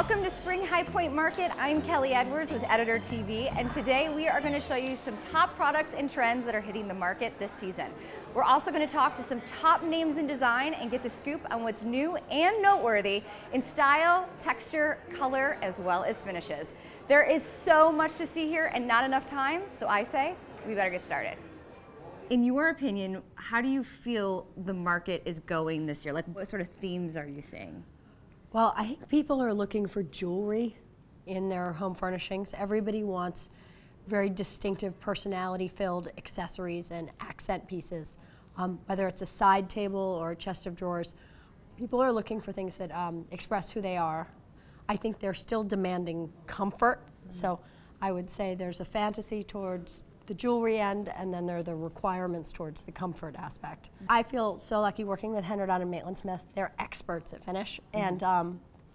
Welcome to Spring High Point Market. I'm Kelly Edwards with Editor TV, and today we are going to show you some top products and trends that are hitting the market this season. We're also going to talk to some top names in design and get the scoop on what's new and noteworthy in style, texture, color, as well as finishes. There is so much to see here and not enough time, so I say we better get started. In your opinion, how do you feel the market is going this year? Like, what sort of themes are you seeing? Well, I think people are looking for jewelry in their home furnishings. Everybody wants very distinctive, personality-filled accessories and accent pieces. Whether it's a side table or a chest of drawers, people are looking for things that express who they are. I think they're still demanding comfort, so I would say there's a fantasy towards the jewelry end, and then there are the requirements towards the comfort aspect. I feel so lucky working with Henry and Maitland Smith. They're experts at finish, and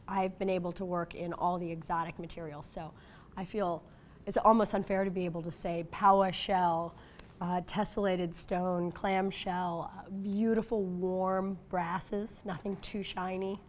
I've been able to work in all the exotic materials, so I feel it's almost unfair to be able to say Paua shell, tessellated stone, clam shell, beautiful warm brasses, nothing too shiny.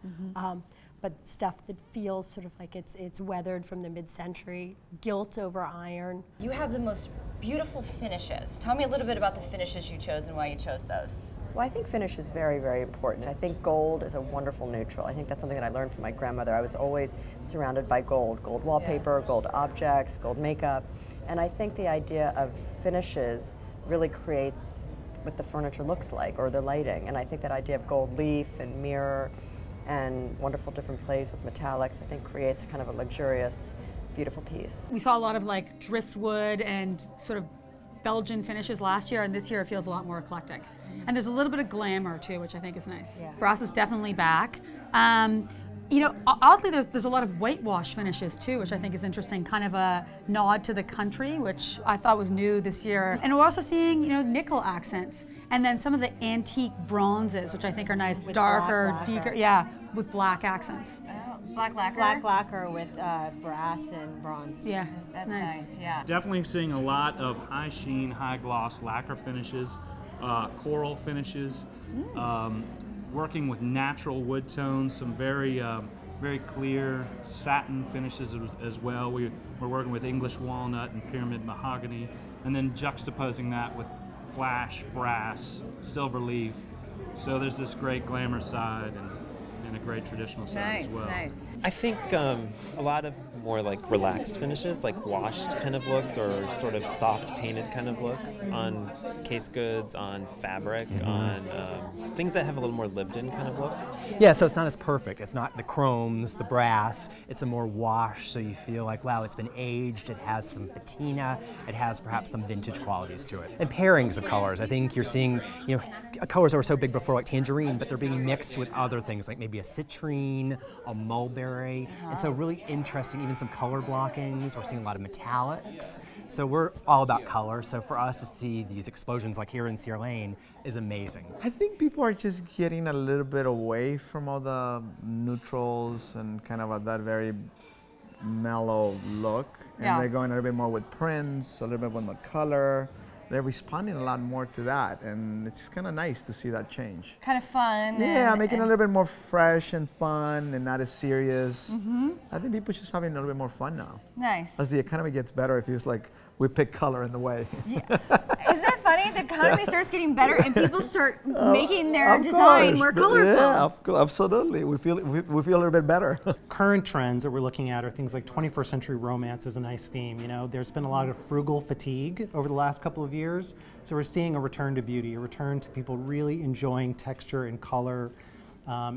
But stuff that feels sort of like it's weathered from the mid-century, gilt over iron. You have the most beautiful finishes. Tell me a little bit about the finishes you chose and why you chose those. Well, I think finish is very, very important. I think gold is a wonderful neutral. I think that's something that I learned from my grandmother. I was always surrounded by gold, gold wallpaper, gold objects, gold makeup. And I think the idea of finishes really creates what the furniture looks like, or the lighting. And I think that idea of gold leaf and mirror and wonderful different plays with metallics, I think creates kind of a luxurious, beautiful piece. We saw a lot of like driftwood and sort of Belgian finishes last year, and this year it feels a lot more eclectic. And there's a little bit of glamour too, which I think is nice. Yeah. Brass is definitely back. You know, oddly, there's a lot of whitewash finishes too, which I think is interesting, kind of a nod to the country, which I thought was new this year. And we're also seeing, you know, nickel accents, and then some of the antique bronzes, which I think are nice, with darker, deeper, yeah, with black accents. Oh, black lacquer? Black lacquer with brass and bronze. Yeah, that's nice. Yeah. Definitely seeing a lot of high sheen, high gloss lacquer finishes, coral finishes. Working with natural wood tones, some very very clear satin finishes as well. We're working with English walnut and pyramid mahogany, and then juxtaposing that with flash brass, silver leaf. So there's this great glamour side and a great traditional side as well. Nice. I think a lot of more like relaxed finishes, like washed kind of looks or sort of soft painted kind of looks on case goods, on fabric, on things that have a little more lived in kind of look. Yeah, so it's not as perfect. It's not the chromes, the brass. It's a more wash, so you feel like, wow, it's been aged, it has some patina, it has perhaps some vintage qualities to it. And pairings of colors. I think you're seeing, you know, colors that were so big before, like tangerine, but they're being mixed with other things, like maybe a citrine, a mulberry, and so really interesting, even some color blockings. We're seeing a lot of metallics. So we're all about color, so for us to see these explosions like here in Sierra Lane is amazing. I think people are just getting a little bit away from all the neutrals and kind of that very mellow look, and they're going a little bit more with prints, a little bit more color. They're responding a lot more to that, and it's kind of nice to see that change. Kind of fun. Yeah, making it a little bit more fresh and fun and not as serious. I think people are just having a little bit more fun now. Nice. As the economy gets better, it feels like we pick color in the way. Yeah. Isn't that funny? The economy starts getting better and people start making their design more colorful. Yeah, absolutely. We feel a little bit better. Current trends that we're looking at are things like 21st century romance is a nice theme. You know, there's been a lot of frugal fatigue over the last couple of years, so we're seeing a return to beauty, a return to people really enjoying texture and color.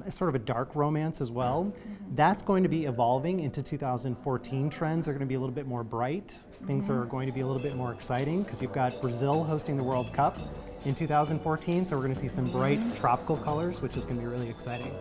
It's sort of a dark romance as well. That's going to be evolving into 2014. Trends are going to be a little bit more bright. Things are going to be a little bit more exciting because you've got Brazil hosting the World Cup in 2014, so we're going to see some bright tropical colors, which is going to be really exciting.